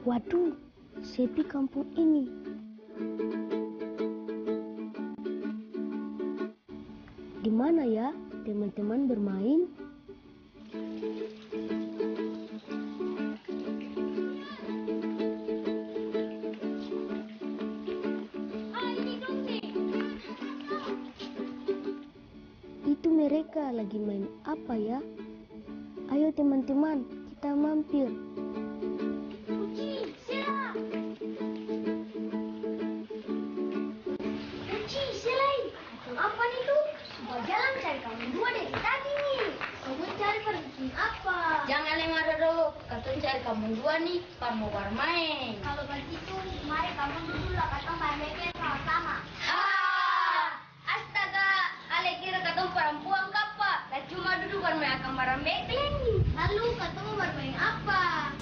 Waduh, sepi kampung ini. Di mana ya teman-teman bermain? Itu mereka lagi main apa ya? Ayo teman-teman, kita mampir. Apa nih tuh? Mau jalan cari kamu dua dari tadi nih. Kamu cari pergi apa? Jangan lengah dulu, katanya cari kamu dua nih, kamu bermain. Kalau begitu, mari kamu dulu lah kata main sama-sama. Astaga, ale kira katanya perempuan kapa? Tak cuma duduk bermain akan marambekling. Lalu katanya bermain apa?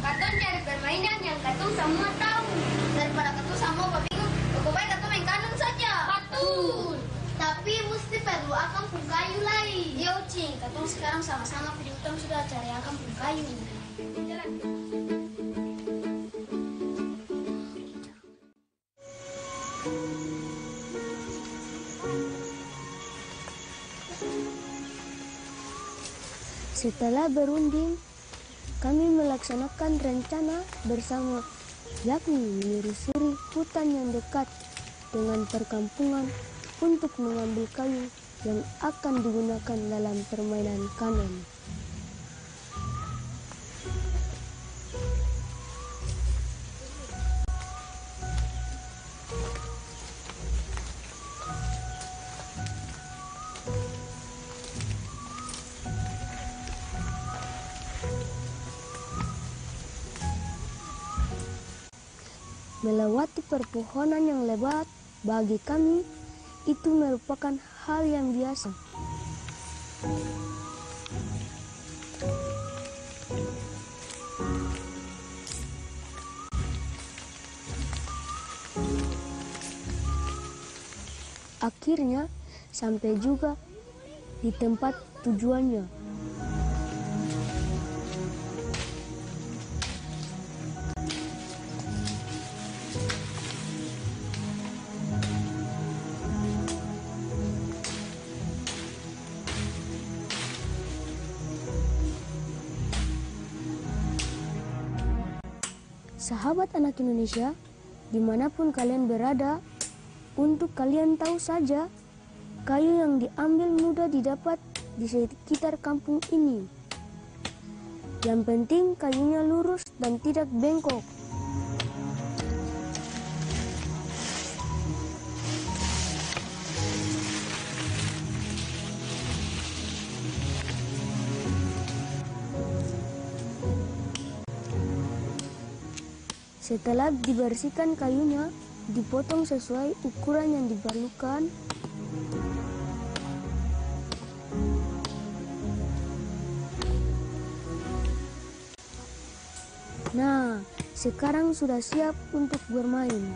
Katanya cari permainan yang katanya semua tahu. Daripada katanya semua bingung, lebih baik katanya main kanan saja. Betul. Tapi mesti perlu akang pun kayu lagi. Yo cing, katanya sekarang sama-sama pergi utang sudah cari akang pun kayu. Jalan. Setelah berunding, kami melaksanakan rencana bersama, yakni menyusuri hutan yang dekat dengan perkampungan untuk mengambil kayu yang akan digunakan dalam permainan kanon. Melewati perpohonan yang lebat bagi kami itu merupakan hal yang biasa. Akhirnya sampai juga di tempat tujuannya. Sahabat anak Indonesia, dimanapun kalian berada, untuk kalian tahu saja, kayu yang diambil mudah didapat di sekitar kampung ini. Yang penting kayunya lurus dan tidak bengkok. Setelah dibersihkan kayunya, dipotong sesuai ukuran yang diperlukan. Nah, sekarang sudah siap untuk bermain.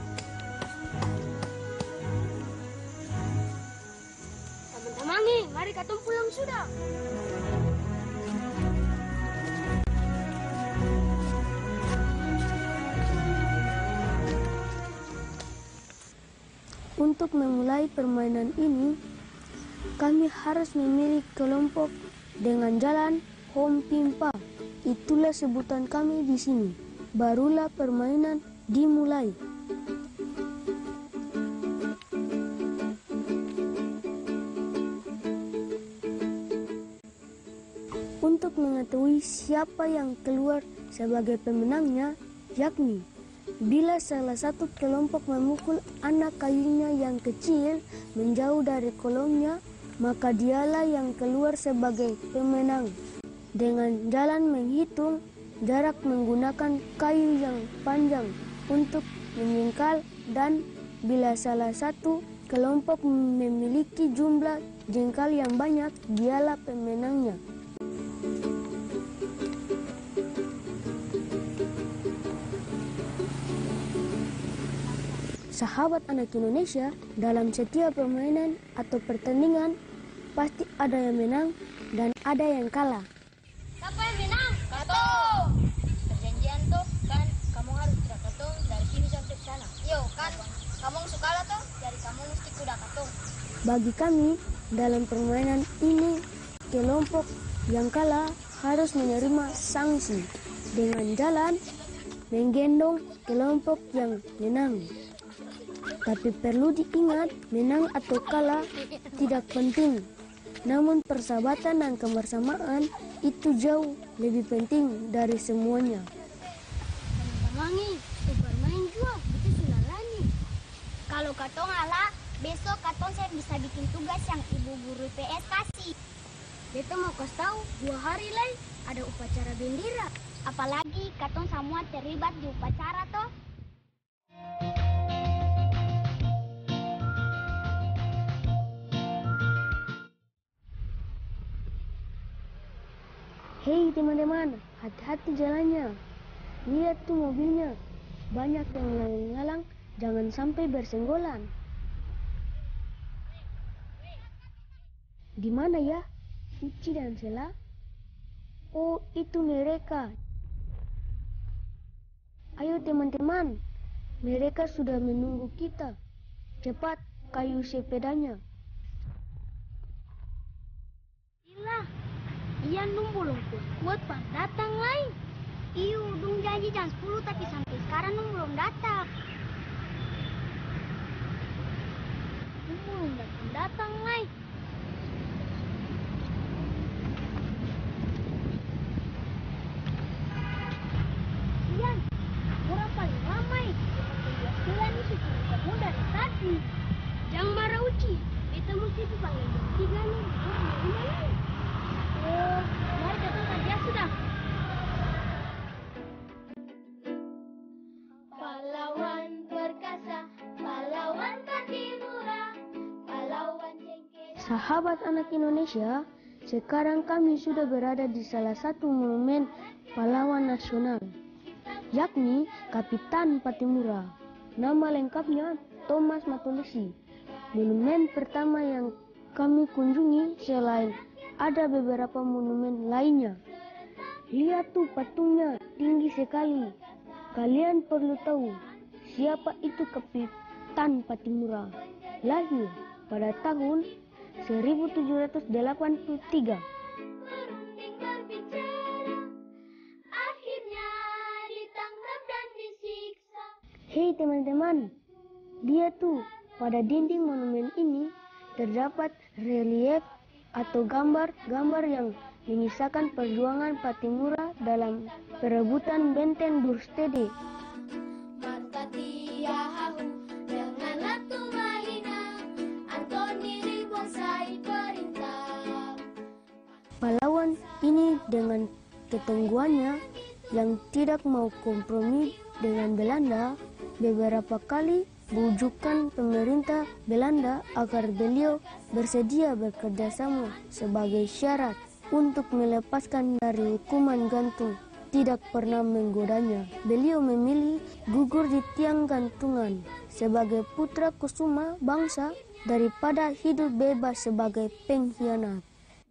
Teman-teman nih, mari katong pulang sudah. Untuk memulai permainan ini, kami harus memilih kelompok dengan jalan home pimpa. Itulah sebutan kami di sini. Barulah permainan dimulai. Untuk mengetahui siapa yang keluar sebagai pemenangnya, yakni bila salah satu kelompok memukul anak kayunya yang kecil menjauh dari kolomnya, maka dialah yang keluar sebagai pemenang. Dengan jalan menghitung jarak menggunakan kayu yang panjang untuk menyingkal, dan bila salah satu kelompok memiliki jumlah jengkal yang banyak, dialah pemenangnya. Sahabat anak Indonesia, dalam setiap permainan atau pertandingan pasti ada yang menang dan ada yang kalah. Siapa yang menang? Katong. Perjanjian tuh kan kamu Bagi kami, dalam permainan ini, kelompok yang kalah harus menerima sanksi dengan jalan menggendong kelompok yang menang. Tapi perlu diingat, menang atau kalah tidak penting. Namun persahabatan dan kebersamaan itu jauh lebih penting dari semuanya. Wangi, bermain juga, itu sulalani. Kalau katong ngalah, besok katong saya bisa bikin tugas yang ibu guru PS kasih. Beta mau kasih tahu, 2 hari lagi ada upacara bendera. Apalagi katong semua terlibat di upacara toh. Hei teman-teman, hati-hati jalannya. Lihat tuh mobilnya, banyak yang ngalang-ngalang, jangan sampai bersenggolan. Di mana ya? Uci dan Sela? Oh, itu mereka. Ayo teman-teman, mereka sudah menunggu kita. Cepat, kayu sepedanya. Gila, iya nunggu belum kuat pas datang lain. Iyo, dong janji jam 10 tapi sampai sekarang nung belum datang. Nung belum datang lain. Ian, orang paling ramai. Bulan itu kamu dari tadi. Jangan marah Uci. Kita mesti panggil jam 3 nih. Oh, mari kita kerja sudah. Pahlawan perkasa, pahlawan Patimura, pahlawan jengkel. Sahabat anak Indonesia, sekarang kami sudah berada di salah satu monumen pahlawan nasional, yakni Kapitan Patimura. Nama lengkapnya Thomas Matulesi. Monumen pertama yang kami kunjungi selain ada beberapa monumen lainnya. Lihat tuh patungnya tinggi sekali. Kalian perlu tahu siapa itu Kapitan Patimura. Lahir pada tahun 1783. Berunding berbicara, akhirnya ditangkap dan disiksa. Hei teman-teman, lihat tuh pada dinding monumen ini terdapat relief atau gambar-gambar yang mengisahkan perjuangan Patimura dalam perebutan benteng Durstede. Marta Tiahahu, janganlah tu mahina, Antoni dibonsai perintah. Pahlawan ini dengan ketangguhannya yang tidak mau kompromi dengan Belanda, beberapa kali bujukan pemerintah Belanda agar beliau bersedia bekerja sama sebagai syarat untuk melepaskan dari hukuman gantung. Tidak pernah menggodanya. Beliau memilih gugur di tiang gantungan sebagai putra kusuma bangsa daripada hidup bebas sebagai pengkhianat.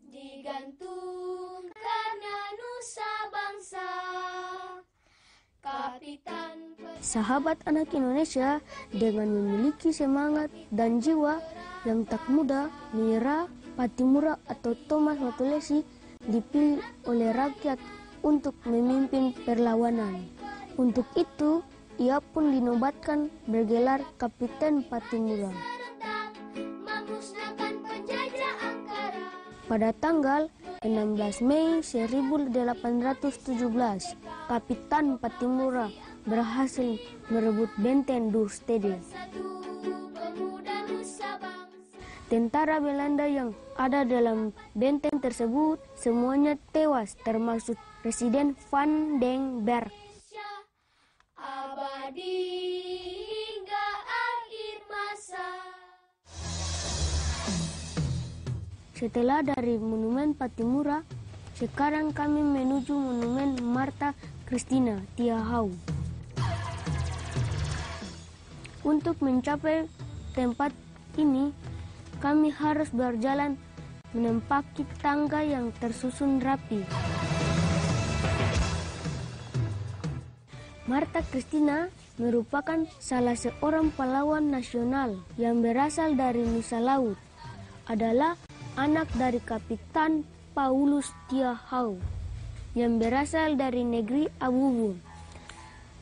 Digantung karena nusa bangsa, Kapitan Sahabat anak Indonesia, dengan memiliki semangat dan jiwa yang tak mudah menyerah, Patimura atau Thomas Matulesi dipilih oleh rakyat untuk memimpin perlawanan. Untuk itu, ia pun dinobatkan bergelar Kapiten Patimura. serentak memusnahkan penjajah Ankara. Pada tanggal 16 Mei 1817, Kapitan Patimura berhasil merebut benteng Durstede. Satu pemuda nusa bangsa. Tentara Belanda yang ada dalam benteng tersebut semuanya tewas, termasuk Presiden Van den Berg. Abadi hingga akhir masa. Setelah dari Monumen Patimura, sekarang kami menuju Monumen Marta Christina Tiahahu. Untuk mencapai tempat ini, kami harus berjalan menempaki tangga yang tersusun rapi. Marta Christina merupakan salah seorang pahlawan nasional yang berasal dari Nusa Laut. adalah anak dari Kapitan Paulus Tiahau yang berasal dari negeri Abubu.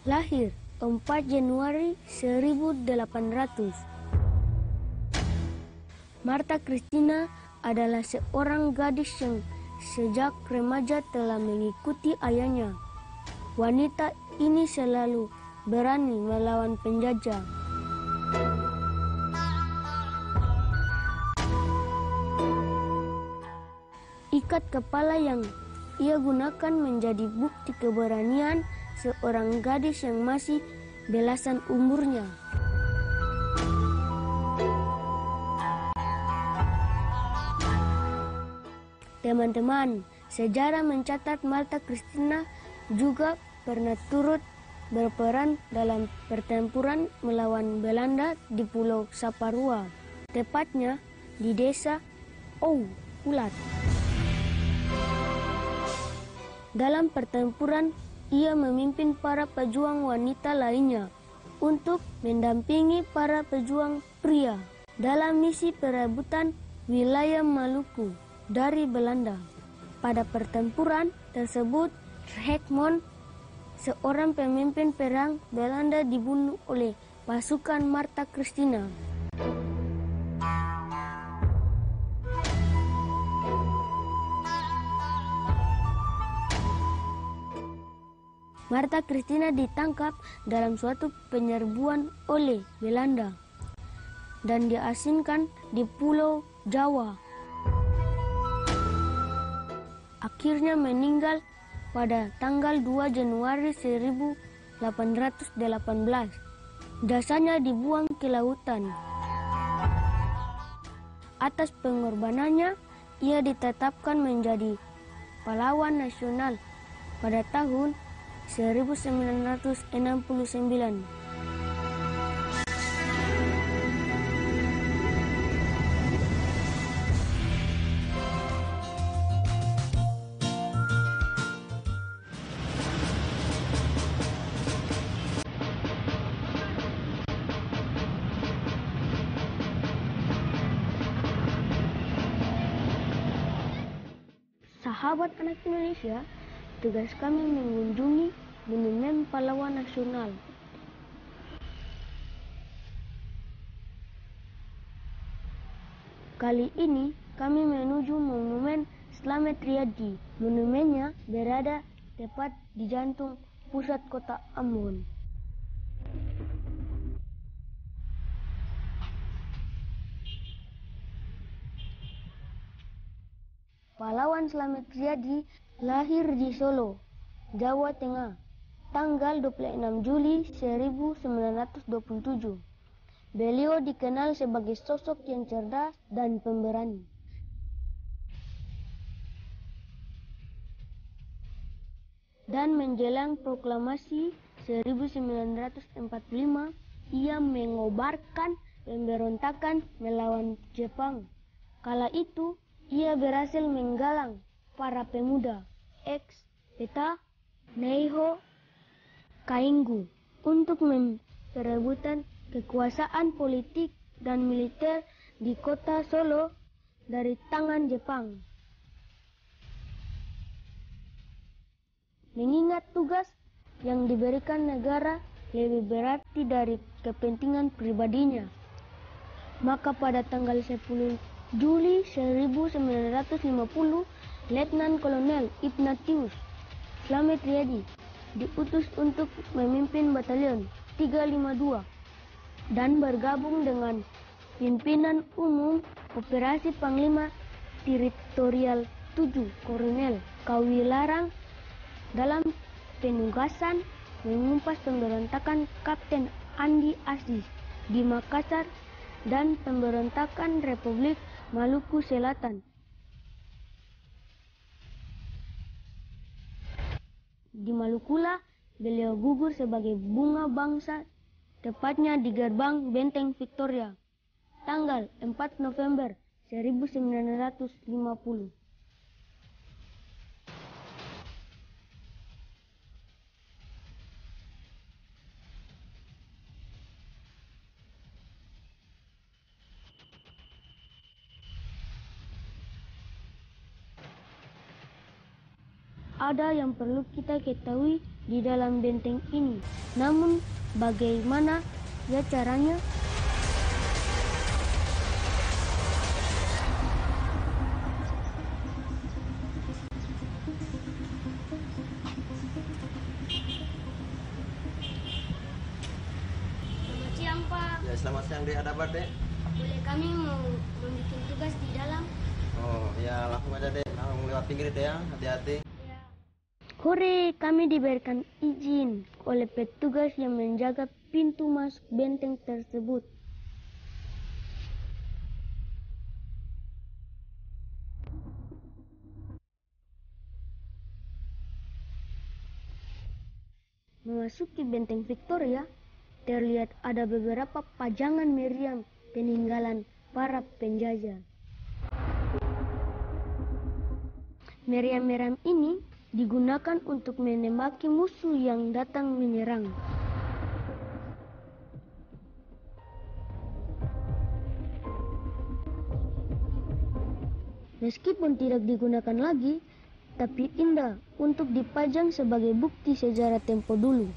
Lahir 4 Januari 1800. Marta Christina adalah seorang gadis yang sejak remaja telah mengikuti ayahnya. Wanita ini selalu berani melawan penjajah. Ikat kepala yang ia gunakan menjadi bukti keberanian seorang gadis yang masih belasan umurnya. Teman-teman, sejarah mencatat Marta Christina juga pernah turut berperan dalam pertempuran melawan Belanda di Pulau Saparua, tepatnya di desa Ulat. Dalam pertempuran, ia memimpin para pejuang wanita lainnya untuk mendampingi para pejuang pria dalam misi perebutan wilayah Maluku dari Belanda. Pada pertempuran tersebut, Egmont, seorang pemimpin perang Belanda, dibunuh oleh pasukan Marta Christina. Marta Christina ditangkap dalam suatu penyerbuan oleh Belanda dan diasingkan di Pulau Jawa. Akhirnya meninggal pada tanggal 2 Januari 1818. Jasanya dibuang ke lautan. Atas pengorbanannya, ia ditetapkan menjadi pahlawan nasional pada tahun 1969. Sahabat anak Indonesia, tugas kami mengunjungi Monumen Pahlawan Nasional. Kali ini kami menuju Monumen Slamet Riyadi. Monumennya berada tepat di jantung pusat kota Ambon. Pahlawan Slamet Riyadi lahir di Solo, Jawa Tengah, tanggal 26 Juli 1927. Beliau dikenal sebagai sosok yang cerdas dan pemberani. Dan menjelang proklamasi 1945, ia mengobarkan pemberontakan melawan Jepang. Kala itu, ia berhasil menggalang para pemuda ex-Peta, Neiho, Kainggu untuk memperebutkan kekuasaan politik dan militer di kota Solo dari tangan Jepang. Mengingat tugas yang diberikan negara lebih berarti dari kepentingan pribadinya, maka pada tanggal 10 Juli 1950, Letnan Kolonel Ignatius Slamet Riyadi diutus untuk memimpin Batalion 352 dan bergabung dengan pimpinan umum Operasi Panglima Teritorial 7 Kolonel Kawilarang dalam penugasan mengumpas pemberontakan Kapten Andi Aziz di Makassar dan pemberontakan Republik Maluku Selatan. Di Malukula, beliau gugur sebagai bunga bangsa, tepatnya di gerbang Benteng Victoria, tanggal 4 November 1950. ada yang perlu kita ketahui di dalam benteng ini. Namun, bagaimana ya caranya? Selamat siang, Pak. Ya, selamat siang Dek, ada apa Dek? Boleh kami mau membuat tugas di dalam? Oh, ya langsung aja Dek, langsung lewat pinggir Dek ya, hati-hati. Ya. Hore, kami diberikan izin oleh petugas yang menjaga pintu masuk benteng tersebut. Memasuki benteng Victoria, terlihat ada beberapa pajangan meriam peninggalan para penjajah. Meriam-meriam ini digunakan untuk menembaki musuh yang datang menyerang. Meskipun tidak digunakan lagi, tapi indah untuk dipajang sebagai bukti sejarah tempo dulu.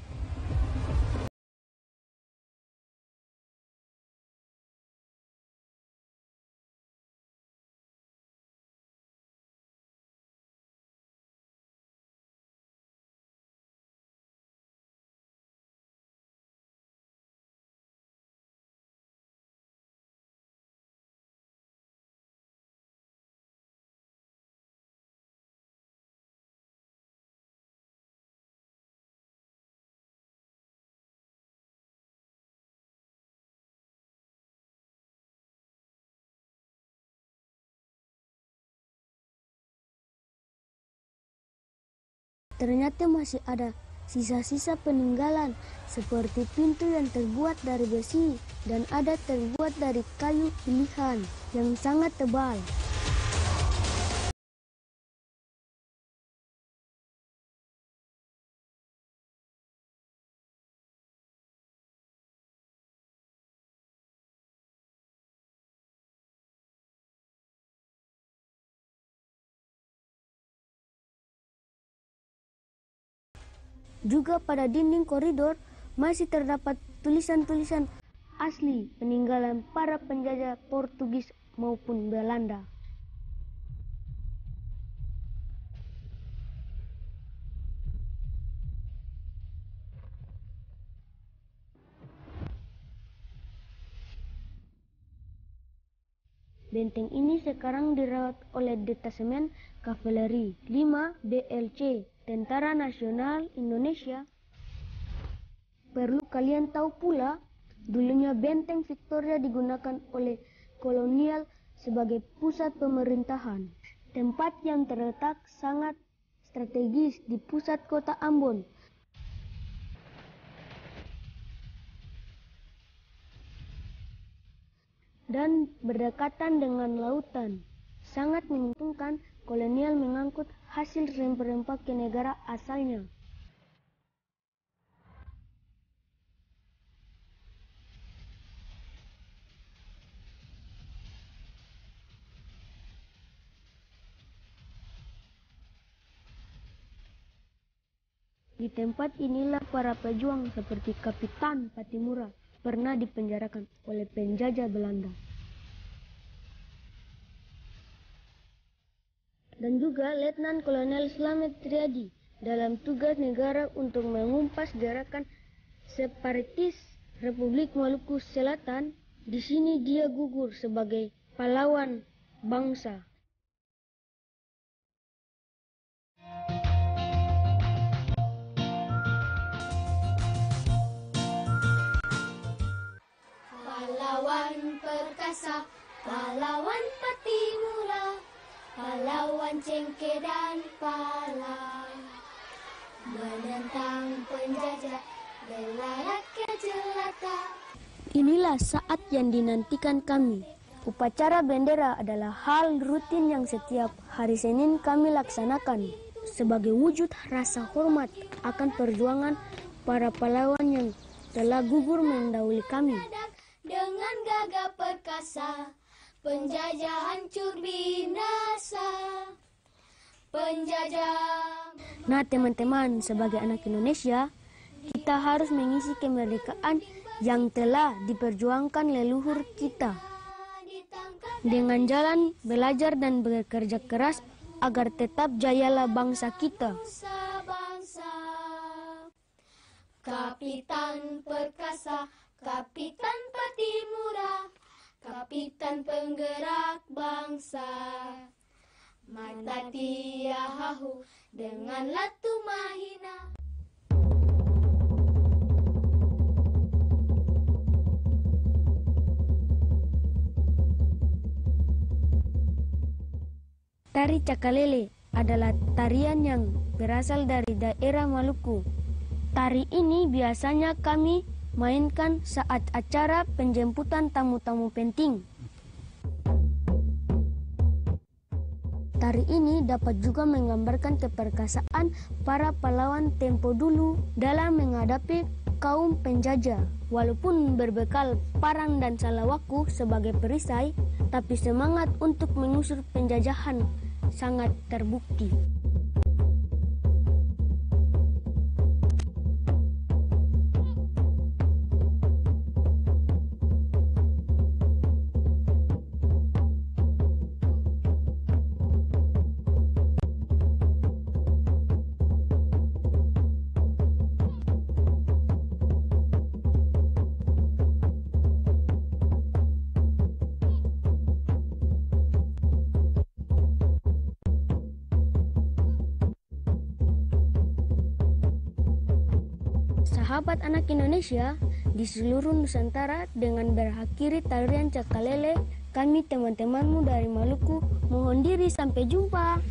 Ternyata masih ada sisa-sisa peninggalan seperti pintu yang terbuat dari besi dan ada terbuat dari kayu pilihan yang sangat tebal. Juga pada dinding koridor masih terdapat tulisan-tulisan asli peninggalan para penjajah Portugis maupun Belanda. Benteng ini sekarang dirawat oleh Detasemen Kavaleri 5 BLC Tentara Nasional Indonesia. Perlu kalian tahu pula, dulunya benteng Victoria digunakan oleh kolonial sebagai pusat pemerintahan. Tempat yang terletak sangat strategis di pusat kota Ambon. Dan berdekatan dengan lautan, sangat menguntungkan kolonial mengangkut hasil rempah-rempah ke negara asalnya. Di tempat inilah para pejuang seperti Kapitan Patimura pernah dipenjarakan oleh penjajah Belanda. Dan juga Letnan Kolonel Slamet Triadi dalam tugas negara untuk mengumpas gerakan separatis Republik Maluku Selatan. Di sini dia gugur sebagai pahlawan bangsa. Pahlawan perkasa, pahlawan Patimura, pahlawan cengkeh dan pala, menentang penjajah, bela rakyat jelata. Inilah saat yang dinantikan kami. Upacara bendera adalah hal rutin yang setiap hari Senin kami laksanakan sebagai wujud rasa hormat akan perjuangan para pahlawan yang telah gugur mendahului kami. Dengan gagah perkasa, penjajah hancur binasa. penjajah. Nah teman-teman, sebagai anak Indonesia, kita harus mengisi kemerdekaan yang telah diperjuangkan leluhur kita. Dengan jalan belajar dan bekerja keras agar tetap jayalah bangsa kita. Bangsa, Kapitan perkasa, Kapitan Patimura, Kapitan penggerak bangsa. Mata tiahahu dengan latu mahina. Tari Cakalele adalah tarian yang berasal dari daerah Maluku. Tari ini biasanya kami mainkan saat acara penjemputan tamu-tamu penting. Tari ini dapat juga menggambarkan keperkasaan para pahlawan tempo dulu dalam menghadapi kaum penjajah. Walaupun berbekal parang dan salawaku sebagai perisai, tapi semangat untuk mengusir penjajahan sangat terbukti. Sahabat anak Indonesia di seluruh Nusantara, dengan berakhiri tarian Cakalele, kami teman-temanmu dari Maluku mohon diri sampai jumpa.